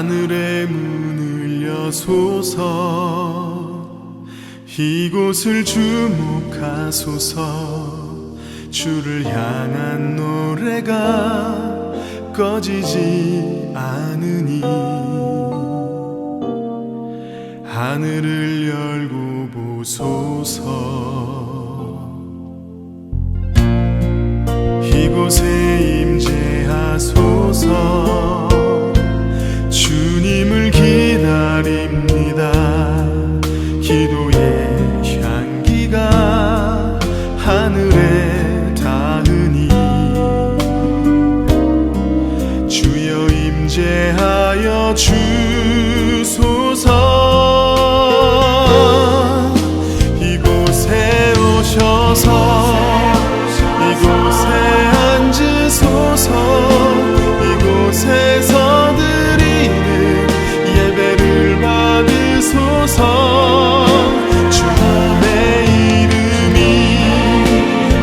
하늘의 문을 여소서 이곳을 주목하소서 주를 향한 노래가 꺼지지 않으니 하늘을 열고 보소서 이곳에 임재하소서 주님을 기다립니다 기도의 향기가 하늘에 닿으니 주여 임재하여 주소서 이곳에 오셔서 이곳에 앉으소서 이곳에서 드리는 예배를 받으소서 주님의 이름이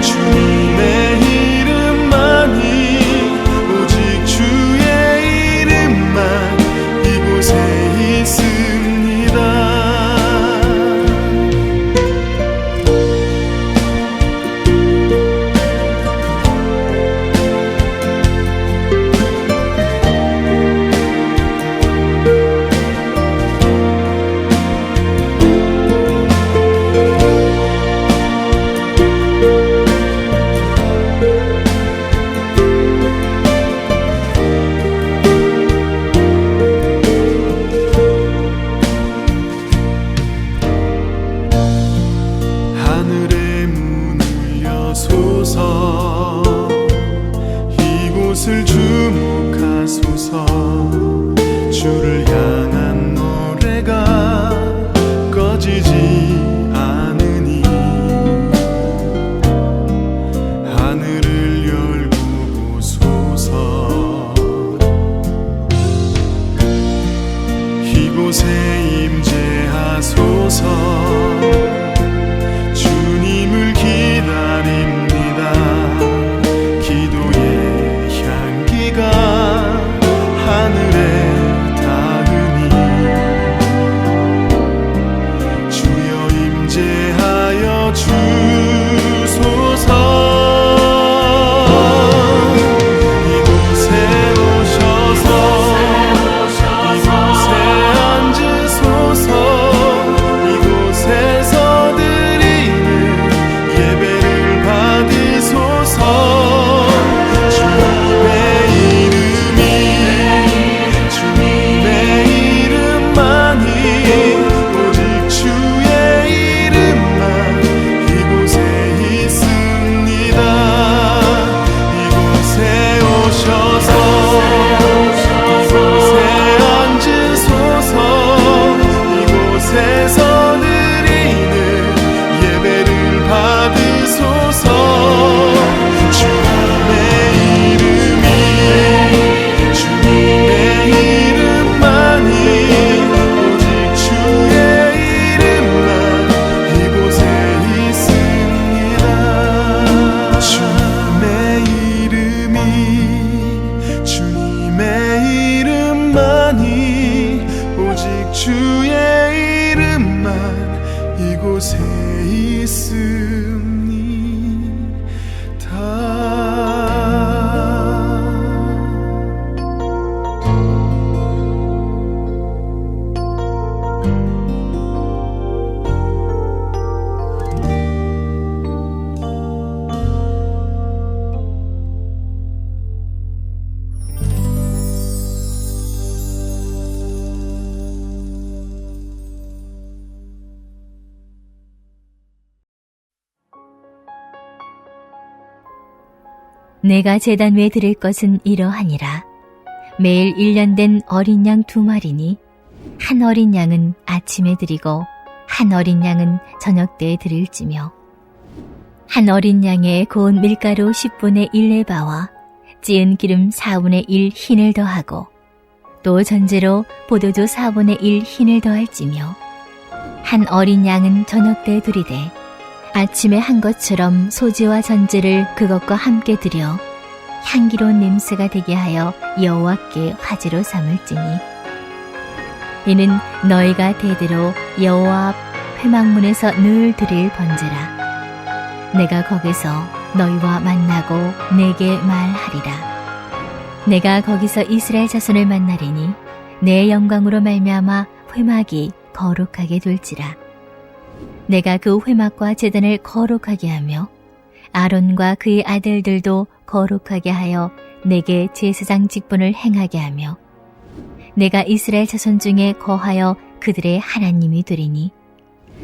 주님의 이름만이 오직 주의 이름만 이곳에 있습니다 하늘의 문을 여소서 이곳을 주목하소서 주를 향한 노래가 꺼지지 않으니 하늘을 열고 보소서 이곳에 임재하소서 주님을 기다립니다 기도의 향기가 하늘에 닿으니 주여 임재하여 주소서 이곳에 오셔서 이곳에 앉으소서 이곳에서 드리는 예배를 받으소서 주님의 이름이 주님의 이름만이 오직 주의 이름만 이곳에 있습니다 이곳에 오셔서 이곳에 앉으소서 이곳에서 드리는 예배를 받으소서 주님의 이름이 주님의 이름만이 오직 주의 이름만 이곳에 있습니다 주님의 이름이 주님의 이름만이 오직 주의 이름만 이곳에 내가 제단 위에 드릴 것은 이러하니라. 매일 1년 된 어린 양 2마리니 한 어린 양은 아침에 드리고 한 어린 양은 저녁 때에 드릴지며 한 어린 양에 고운 밀가루 10분의 1 에바와 찌은 기름 4분의 1 흰을 더하고 또 전제로 포도주 4분의 1 흰을 더할지며 한 어린 양은 저녁 때에 드리되 아침에 한 것처럼 소지와 전제를 그것과 함께 드려 향기로운 냄새가 되게 하여 여호와께 화제로 삼을지니 이는 너희가 대대로 여호와 앞 회막문에서 늘 드릴 번제라. 내가 거기서 너희와 만나고 내게 말하리라. 내가 거기서 이스라엘 자손을 만나리니 내 영광으로 말미암아 회막이 거룩하게 될지라. 내가 그 회막과 제단을 거룩하게 하며 아론과 그의 아들들도 거룩하게 하여 내게 제사장 직분을 행하게 하며 내가 이스라엘 자손 중에 거하여 그들의 하나님이 되리니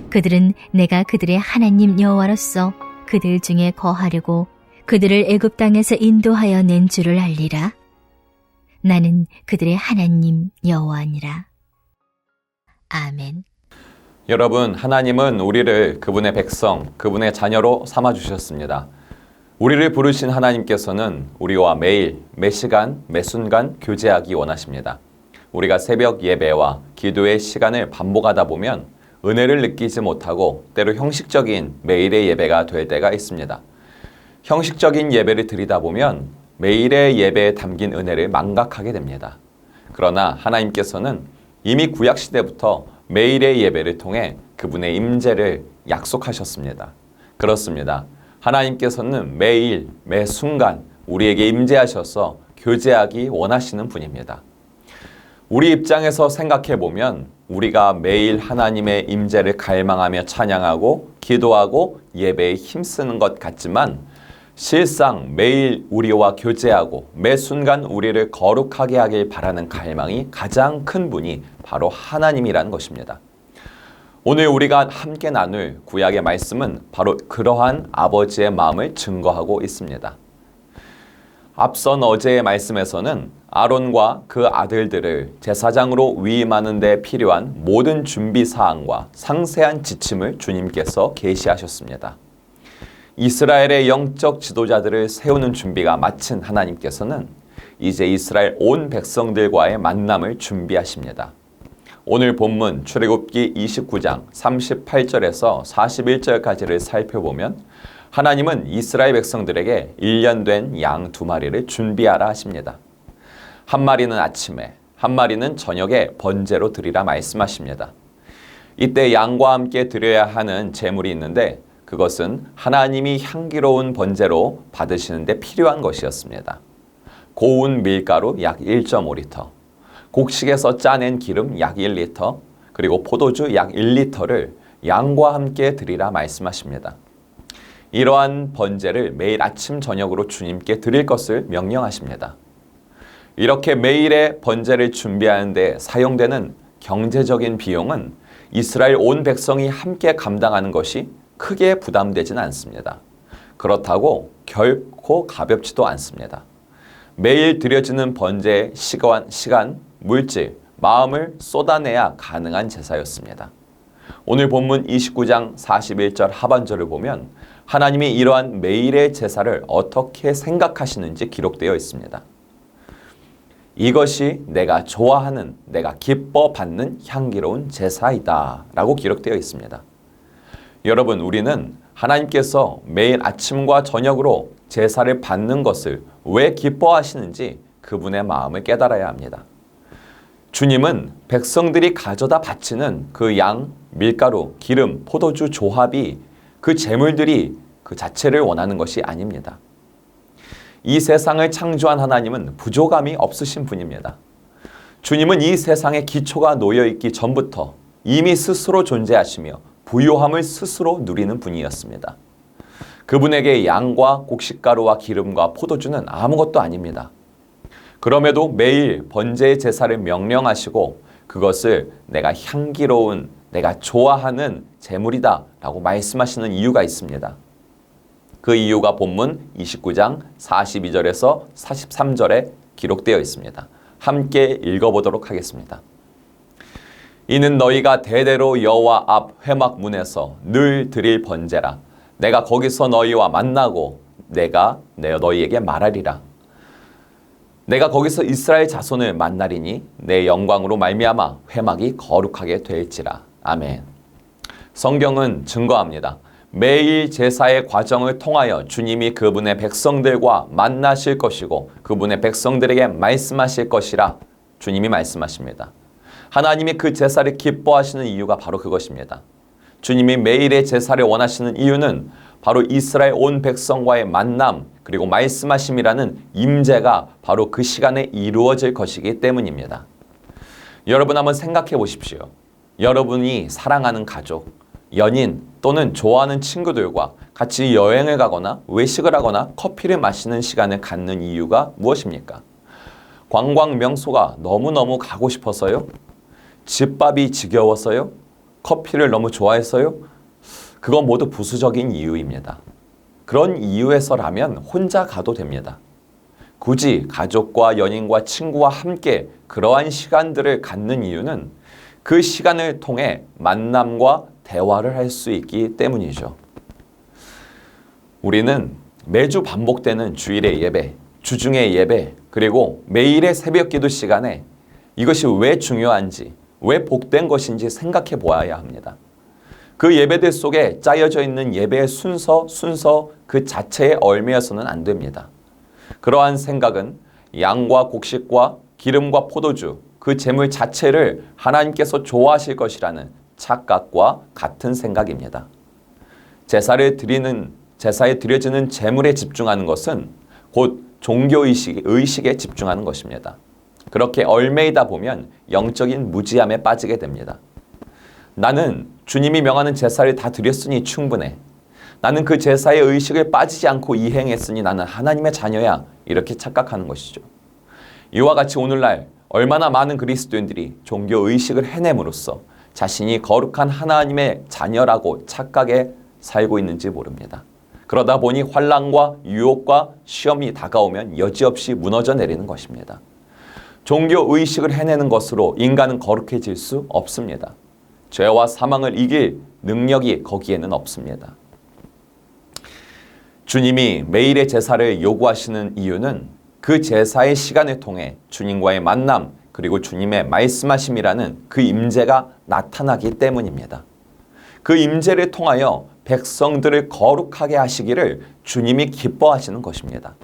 그들은 내가 그들의 하나님 여호와로서 그들 중에 거하려고 그들을 애굽 땅에서 인도하여 낸 줄을 알리라. 나는 그들의 하나님 여호와니라. 아멘. 여러분, 하나님은 우리를 그분의 백성, 그분의 자녀로 삼아주셨습니다. 우리를 부르신 하나님께서는 우리와 매일, 매 시간, 매 순간 교제하기 원하십니다. 우리가 새벽 예배와 기도의 시간을 반복하다 보면 은혜를 느끼지 못하고 때로 형식적인 매일의 예배가 될 때가 있습니다. 형식적인 예배를 드리다 보면 매일의 예배에 담긴 은혜를 망각하게 됩니다. 그러나 하나님께서는 이미 구약시대부터 매일의 예배를 통해 그분의 임재를 약속하셨습니다. 그렇습니다. 하나님께서는 매일, 매 순간 우리에게 임재하셔서 교제하기 원하시는 분입니다. 우리 입장에서 생각해 보면 우리가 매일 하나님의 임재를 갈망하며 찬양하고 기도하고 예배에 힘쓰는 것 같지만 실상 매일 우리와 교제하고 매 순간 우리를 거룩하게 하길 바라는 갈망이 가장 큰 분이 바로 하나님이라는 것입니다. 오늘 우리가 함께 나눌 구약의 말씀은 바로 그러한 아버지의 마음을 증거하고 있습니다. 앞선 어제의 말씀에서는 아론과 그 아들들을 제사장으로 위임하는 데 필요한 모든 준비 사항과 상세한 지침을 주님께서 계시하셨습니다. 이스라엘의 영적 지도자들을 세우는 준비가 마친 하나님께서는 이제 이스라엘 온 백성들과의 만남을 준비하십니다. 오늘 본문 출애굽기 29장 38절에서 41절까지를 살펴보면 하나님은 이스라엘 백성들에게 1년 된 양 2마리를 준비하라 하십니다. 한 마리는 아침에, 한 마리는 저녁에 번제로 드리라 말씀하십니다. 이때 양과 함께 드려야 하는 제물이 있는데 그것은 하나님이 향기로운 번제로 받으시는 데 필요한 것이었습니다. 고운 밀가루 약 1.5리터, 곡식에서 짜낸 기름 약 1리터, 그리고 포도주 약 1리터를 양과 함께 드리라 말씀하십니다. 이러한 번제를 매일 아침 저녁으로 주님께 드릴 것을 명령하십니다. 이렇게 매일의 번제를 준비하는 데 사용되는 경제적인 비용은 이스라엘 온 백성이 함께 감당하는 것이 크게 부담되진 않습니다. 그렇다고 결코 가볍지도 않습니다. 매일 드려지는 번제의 시간, 물질, 마음을 쏟아내야 가능한 제사였습니다. 오늘 본문 29장 41절 하반절을 보면 하나님이 이러한 매일의 제사를 어떻게 생각하시는지 기록되어 있습니다. 이것이 내가 좋아하는, 내가 기뻐 받는 향기로운 제사이다 라고 기록되어 있습니다. 여러분, 우리는 하나님께서 매일 아침과 저녁으로 제사를 받는 것을 왜 기뻐하시는지 그분의 마음을 깨달아야 합니다. 주님은 백성들이 가져다 바치는 그 양, 밀가루, 기름, 포도주 조합이 그 제물들이 그 자체를 원하는 것이 아닙니다. 이 세상을 창조한 하나님은 부족함이 없으신 분입니다. 주님은 이 세상에 기초가 놓여있기 전부터 이미 스스로 존재하시며 부요함을 스스로 누리는 분이었습니다. 그분에게 양과 곡식가루와 기름과 포도주는 아무것도 아닙니다. 그럼에도 매일 번제의 제사를 명령하시고 그것을 내가 향기로운, 내가 좋아하는 제물이다 라고 말씀하시는 이유가 있습니다. 그 이유가 본문 29장 42절에서 43절에 기록되어 있습니다. 함께 읽어보도록 하겠습니다. 이는 너희가 대대로 여호와 앞 회막 문에서 늘 드릴 번제라. 내가 거기서 너희와 만나고 내가 너희에게 말하리라. 내가 거기서 이스라엘 자손을 만나리니 내 영광으로 말미암아 회막이 거룩하게 될지라. 아멘. 성경은 증거합니다. 매일 제사의 과정을 통하여 주님이 그분의 백성들과 만나실 것이고 그분의 백성들에게 말씀하실 것이라 주님이 말씀하십니다. 하나님이 그 제사를 기뻐하시는 이유가 바로 그것입니다. 주님이 매일의 제사를 원하시는 이유는 바로 이스라엘 온 백성과의 만남 그리고 말씀하심이라는 임재가 바로 그 시간에 이루어질 것이기 때문입니다. 여러분 한번 생각해 보십시오. 여러분이 사랑하는 가족, 연인 또는 좋아하는 친구들과 같이 여행을 가거나 외식을 하거나 커피를 마시는 시간을 갖는 이유가 무엇입니까? 관광 명소가 너무너무 가고 싶어서요? 집밥이 지겨워서요? 커피를 너무 좋아해서요? 그건 모두 부수적인 이유입니다. 그런 이유에서라면 혼자 가도 됩니다. 굳이 가족과 연인과 친구와 함께 그러한 시간들을 갖는 이유는 그 시간을 통해 만남과 대화를 할 수 있기 때문이죠. 우리는 매주 반복되는 주일의 예배, 주중의 예배, 그리고 매일의 새벽 기도 시간에 이것이 왜 중요한지, 왜 복된 것인지 생각해 보아야 합니다. 그 예배들 속에 짜여져 있는 예배의 순서 그 자체에 얽매여서는 안 됩니다. 그러한 생각은 양과 곡식과 기름과 포도주, 그 제물 자체를 하나님께서 좋아하실 것이라는 착각과 같은 생각입니다. 제사에 드려지는 제물에 집중하는 것은 곧 종교의식에 집중하는 것입니다. 그렇게 얽매이다 보면 영적인 무지함에 빠지게 됩니다. 나는 주님이 명하는 제사를 다 드렸으니 충분해. 나는 그 제사의 의식을 빠지지 않고 이행했으니 나는 하나님의 자녀야. 이렇게 착각하는 것이죠. 이와 같이 오늘날 얼마나 많은 그리스도인들이 종교의식을 해냄으로써 자신이 거룩한 하나님의 자녀라고 착각해 살고 있는지 모릅니다. 그러다 보니 환난과 유혹과 시험이 다가오면 여지없이 무너져 내리는 것입니다. 종교의식을 해내는 것으로 인간은 거룩해질 수 없습니다. 죄와 사망을 이길 능력이 거기에는 없습니다. 주님이 매일의 제사를 요구하시는 이유는 그 제사의 시간을 통해 주님과의 만남 그리고 주님의 말씀하심이라는 그 임재가 나타나기 때문입니다. 그 임재를 통하여 백성들을 거룩하게 하시기를 주님이 기뻐하시는 것입니다.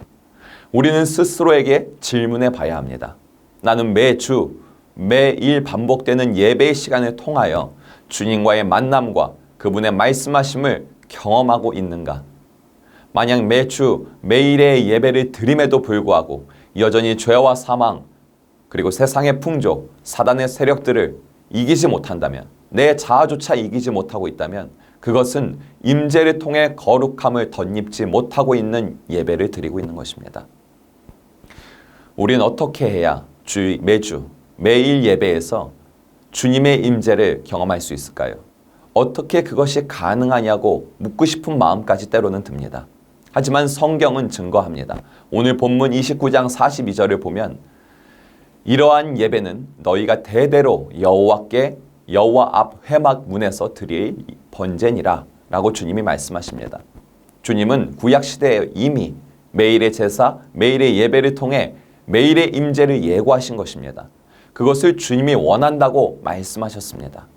우리는 스스로에게 질문해 봐야 합니다. 나는 매일 반복되는 예배의 시간을 통하여 주님과의 만남과 그분의 말씀하심을 경험하고 있는가? 만약 매일의 예배를 드림에도 불구하고 여전히 죄와 사망 그리고 세상의 풍조, 사단의 세력들을 이기지 못한다면, 내 자아조차 이기지 못하고 있다면 그것은 임재를 통해 거룩함을 덧입지 못하고 있는 예배를 드리고 있는 것입니다. 우리는 어떻게 해야 매일 예배에서 주님의 임재를 경험할 수 있을까요? 어떻게 그것이 가능하냐고 묻고 싶은 마음까지 때로는 듭니다. 하지만 성경은 증거합니다. 오늘 본문 29장 42절을 보면 이러한 예배는 너희가 대대로 여호와 앞 회막 문에서 드릴 번제니라 라고 주님이 말씀하십니다. 주님은 구약시대에 이미 매일의 제사, 매일의 예배를 통해 매일의 임재를 예고하신 것입니다. 그것을 주님이 원한다고 말씀하셨습니다.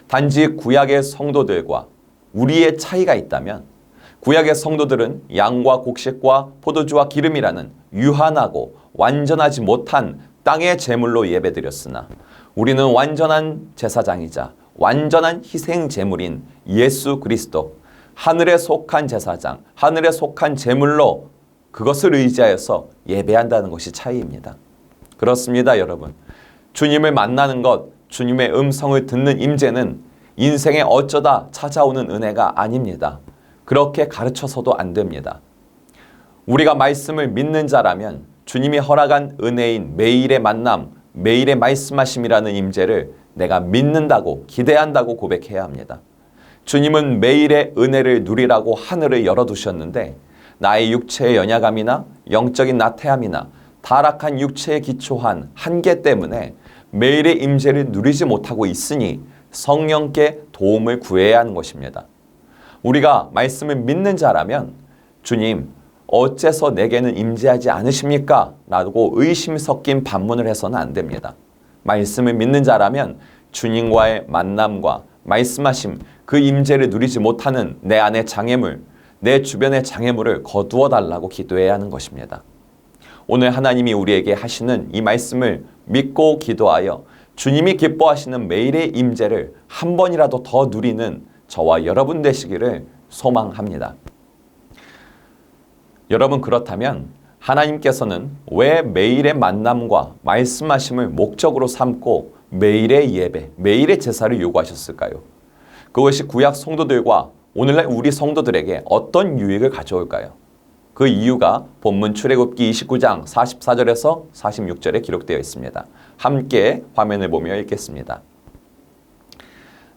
단지 구약의 성도들과 우리의 차이가 있다면 구약의 성도들은 양과 곡식과 포도주와 기름이라는 유한하고 완전하지 못한 땅의 제물로 예배드렸으나 우리는 완전한 제사장이자 완전한 희생 제물인 예수 그리스도, 하늘에 속한 제사장, 하늘에 속한 제물로 그것을 의지하여서 예배한다는 것이 차이입니다. 그렇습니다, 여러분. 주님을 만나는 것, 주님의 음성을 듣는 임재는 인생에 어쩌다 찾아오는 은혜가 아닙니다. 그렇게 가르쳐서도 안 됩니다. 우리가 말씀을 믿는 자라면 주님이 허락한 은혜인 매일의 만남, 매일의 말씀하심이라는 임재를 내가 믿는다고 기대한다고 고백해야 합니다. 주님은 매일의 은혜를 누리라고 하늘을 열어두셨는데 나의 육체의 연약함이나 영적인 나태함이나 타락한 육체에 기초한 한계 때문에 매일의 임재를 누리지 못하고 있으니 성령께 도움을 구해야 하는 것입니다. 우리가 말씀을 믿는 자라면 주님 어째서 내게는 임재하지 않으십니까? 라고 의심 섞인 반문을 해서는 안 됩니다. 말씀을 믿는 자라면 주님과의 만남과 말씀하심 그 임재를 누리지 못하는 내 안의 장애물, 내 주변의 장애물을 거두어 달라고 기도해야 하는 것입니다. 오늘 하나님이 우리에게 하시는 이 말씀을 믿고 기도하여 주님이 기뻐하시는 매일의 임재를 한 번이라도 더 누리는 저와 여러분 되시기를 소망합니다. 여러분, 그렇다면 하나님께서는 왜 매일의 만남과 말씀하심을 목적으로 삼고 매일의 예배, 매일의 제사를 요구하셨을까요? 그것이 구약 성도들과 오늘날 우리 성도들에게 어떤 유익을 가져올까요? 그 이유가 본문 출애굽기 29장 44절에서 46절에 기록되어 있습니다. 함께 화면을 보며 읽겠습니다.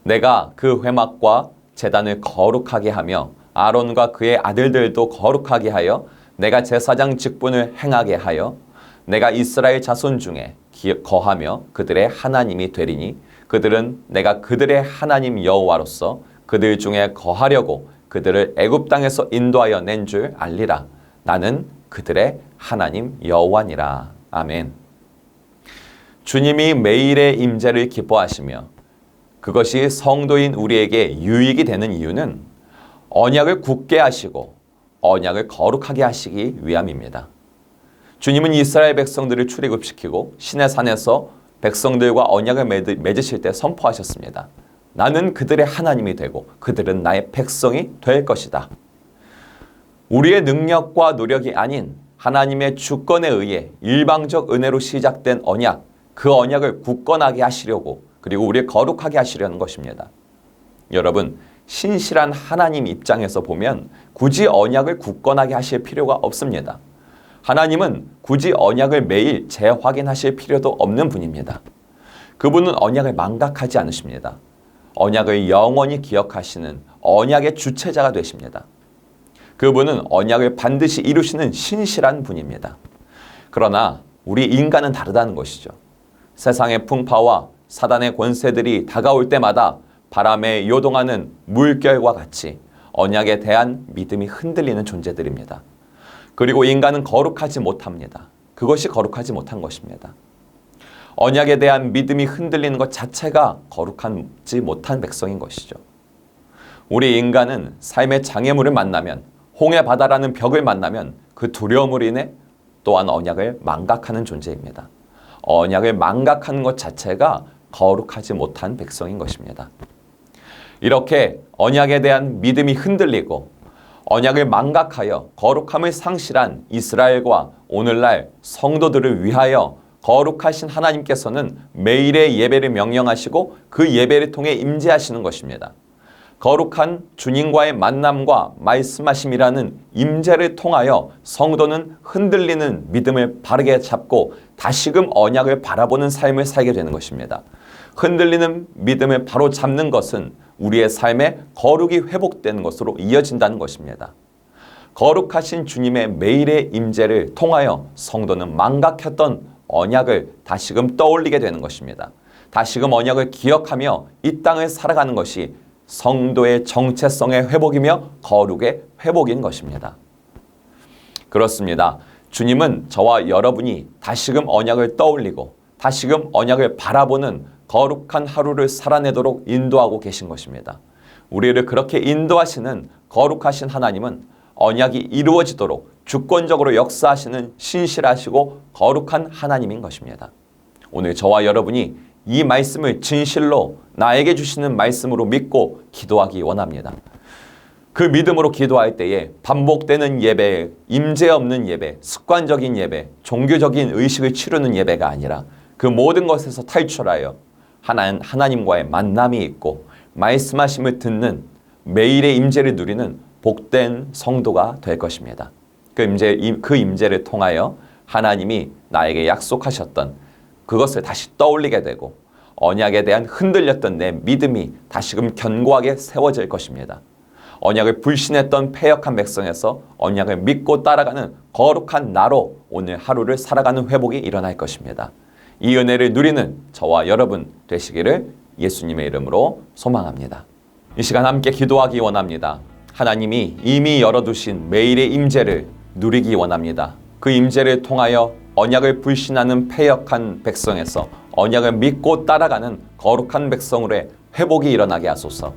내가 그 회막과 제단을 거룩하게 하며 아론과 그의 아들들도 거룩하게 하여 내가 제사장 직분을 행하게 하여 내가 이스라엘 자손 중에 거하며 그들의 하나님이 되리니 그들은 내가 그들의 하나님 여호와로서 그들 중에 거하려고 그들을 애굽 땅에서 인도하여 낸 줄 알리라. 나는 그들의 하나님 여호와니라. 아멘. 주님이 매일의 임재를 기뻐하시며 그것이 성도인 우리에게 유익이 되는 이유는 언약을 굳게 하시고 언약을 거룩하게 하시기 위함입니다. 주님은 이스라엘 백성들을 출애굽시키고 시내산에서 백성들과 언약을 맺으실 때 선포하셨습니다. 나는 그들의 하나님이 되고 그들은 나의 백성이 될 것이다. 우리의 능력과 노력이 아닌 하나님의 주권에 의해 일방적 은혜로 시작된 언약, 그 언약을 굳건하게 하시려고 그리고 우리를 거룩하게 하시려는 것입니다. 여러분, 신실한 하나님 입장에서 보면 굳이 언약을 굳건하게 하실 필요가 없습니다. 하나님은 굳이 언약을 매일 재확인하실 필요도 없는 분입니다. 그분은 언약을 망각하지 않으십니다. 언약을 영원히 기억하시는 언약의 주체자가 되십니다. 그분은 언약을 반드시 이루시는 신실한 분입니다. 그러나 우리 인간은 다르다는 것이죠. 세상의 풍파와 사단의 권세들이 다가올 때마다 바람에 요동하는 물결과 같이 언약에 대한 믿음이 흔들리는 존재들입니다. 그리고 인간은 거룩하지 못합니다. 그것이 거룩하지 못한 것입니다. 언약에 대한 믿음이 흔들리는 것 자체가 거룩하지 못한 백성인 것이죠. 우리 인간은 삶의 장애물을 만나면, 홍해 바다라는 벽을 만나면 그 두려움으로 인해 또한 언약을 망각하는 존재입니다. 언약을 망각하는 것 자체가 거룩하지 못한 백성인 것입니다. 이렇게 언약에 대한 믿음이 흔들리고 언약을 망각하여 거룩함을 상실한 이스라엘과 오늘날 성도들을 위하여 거룩하신 하나님께서는 매일의 예배를 명령하시고 그 예배를 통해 임재하시는 것입니다. 거룩한 주님과의 만남과 말씀하심이라는 임재를 통하여 성도는 흔들리는 믿음을 바르게 잡고 다시금 언약을 바라보는 삶을 살게 되는 것입니다. 흔들리는 믿음을 바로 잡는 것은 우리의 삶에 거룩이 회복되는 것으로 이어진다는 것입니다. 거룩하신 주님의 매일의 임재를 통하여 성도는 망각했던 언약을 다시금 떠올리게 되는 것입니다. 다시금 언약을 기억하며 이 땅을 살아가는 것이 성도의 정체성의 회복이며 거룩의 회복인 것입니다. 그렇습니다. 주님은 저와 여러분이 다시금 언약을 떠올리고 다시금 언약을 바라보는 거룩한 하루를 살아내도록 인도하고 계신 것입니다. 우리를 그렇게 인도하시는 거룩하신 하나님은 언약이 이루어지도록 주권적으로 역사하시는 신실하시고 거룩한 하나님인 것입니다. 오늘 저와 여러분이 이 말씀을 진실로 나에게 주시는 말씀으로 믿고 기도하기 원합니다. 그 믿음으로 기도할 때에 반복되는 예배, 임재 없는 예배, 습관적인 예배, 종교적인 의식을 치르는 예배가 아니라 그 모든 것에서 탈출하여 하나님과의 만남이 있고 말씀하심을 듣는 매일의 임재를 누리는 복된 성도가 될 것입니다. 그 임재를 통하여 하나님이 나에게 약속하셨던 그것을 다시 떠올리게 되고 언약에 대한 흔들렸던 내 믿음이 다시금 견고하게 세워질 것입니다. 언약을 불신했던 패역한 백성에서 언약을 믿고 따라가는 거룩한 나로 오늘 하루를 살아가는 회복이 일어날 것입니다. 이 은혜를 누리는 저와 여러분 되시기를 예수님의 이름으로 소망합니다. 이 시간 함께 기도하기 원합니다. 하나님이 이미 열어두신 매일의 임재를 누리기 원합니다. 그 임재를 통하여 언약을 불신하는 패역한 백성에서 언약을 믿고 따라가는 거룩한 백성으로의 회복이 일어나게 하소서.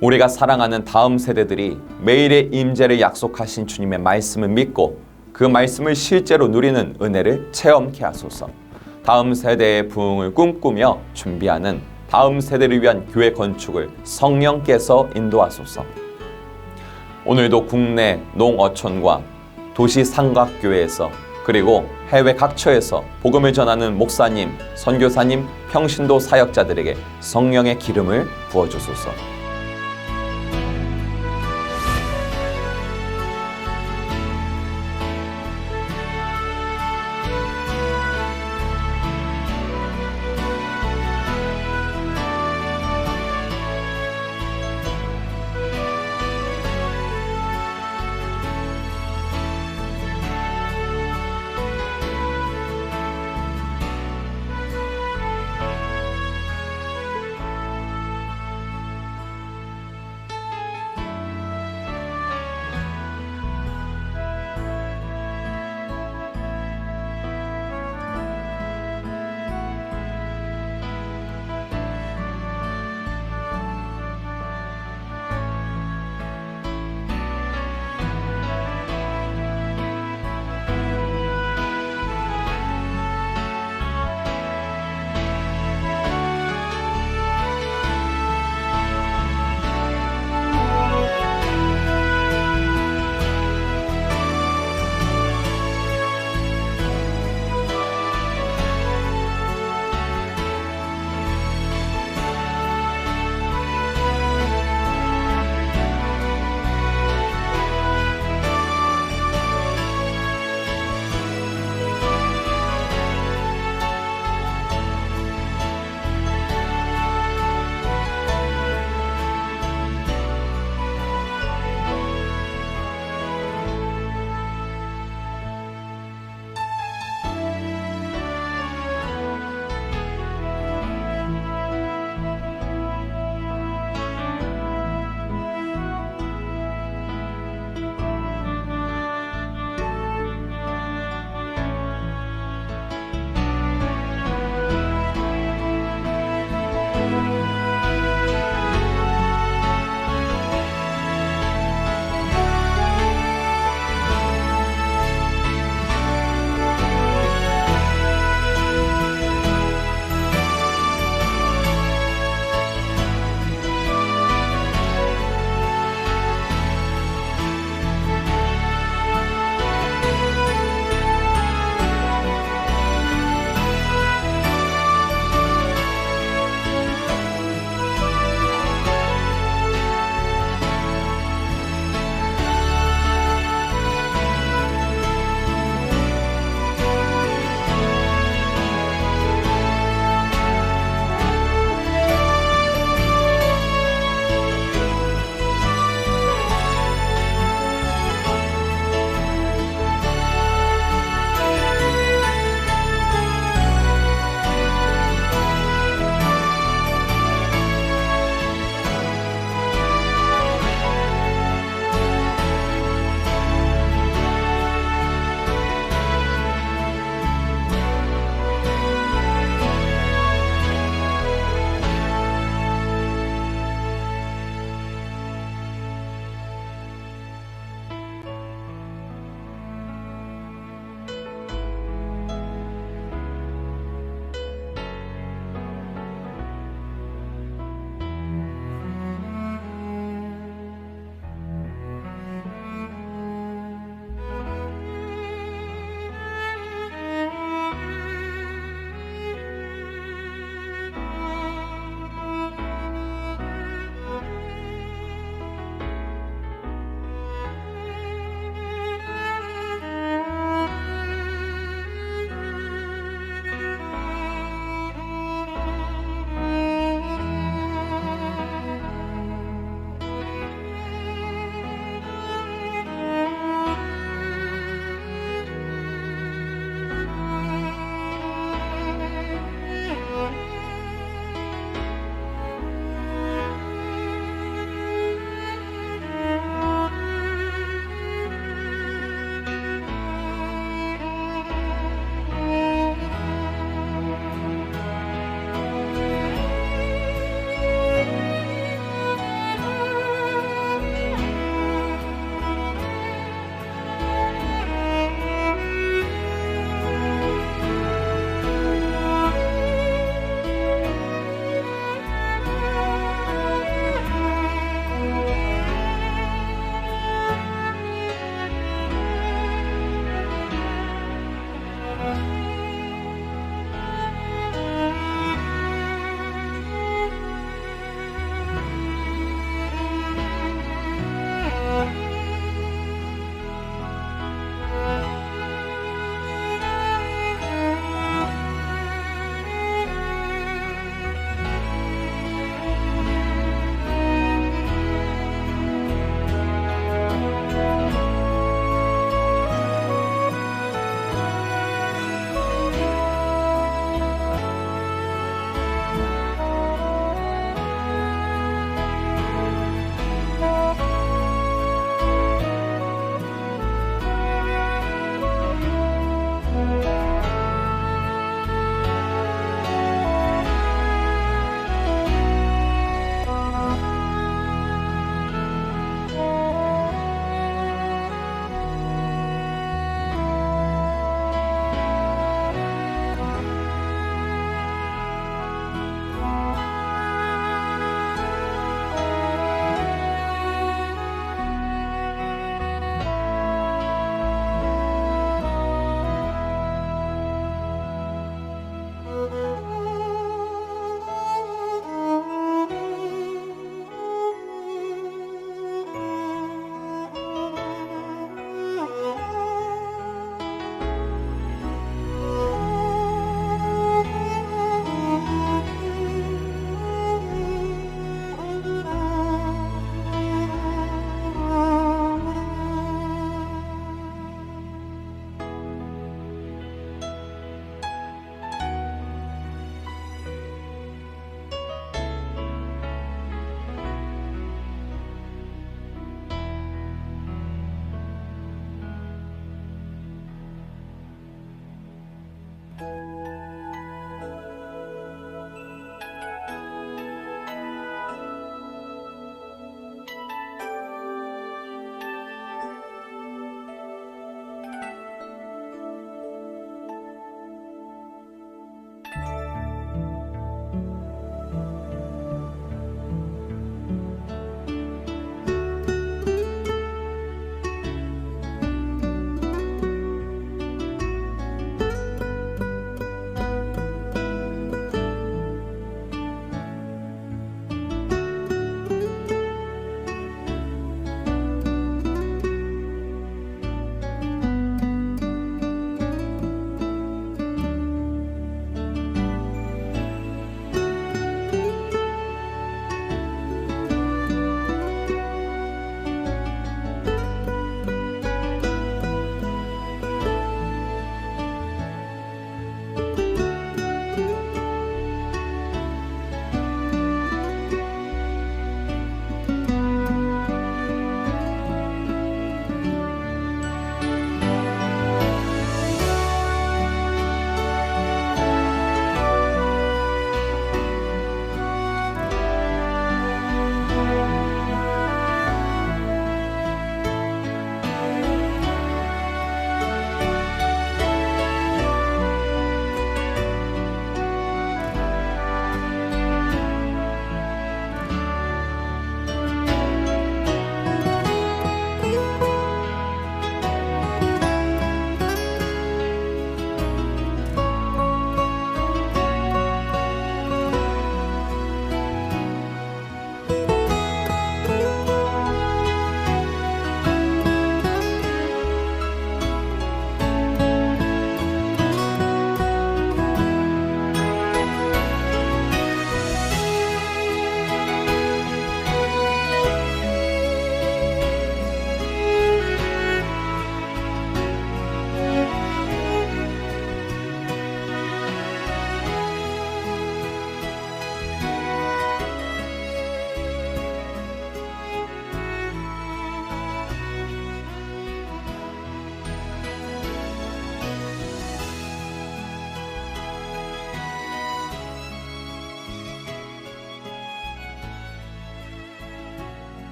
우리가 사랑하는 다음 세대들이 매일의 임재를 약속하신 주님의 말씀을 믿고 그 말씀을 실제로 누리는 은혜를 체험케 하소서. 다음 세대의 부흥을 꿈꾸며 준비하는 다음 세대를 위한 교회 건축을 성령께서 인도하소서. 오늘도 국내 농어촌과 도시 삼각교회에서 그리고 해외 각처에서 복음을 전하는 목사님, 선교사님, 평신도 사역자들에게 성령의 기름을 부어주소서.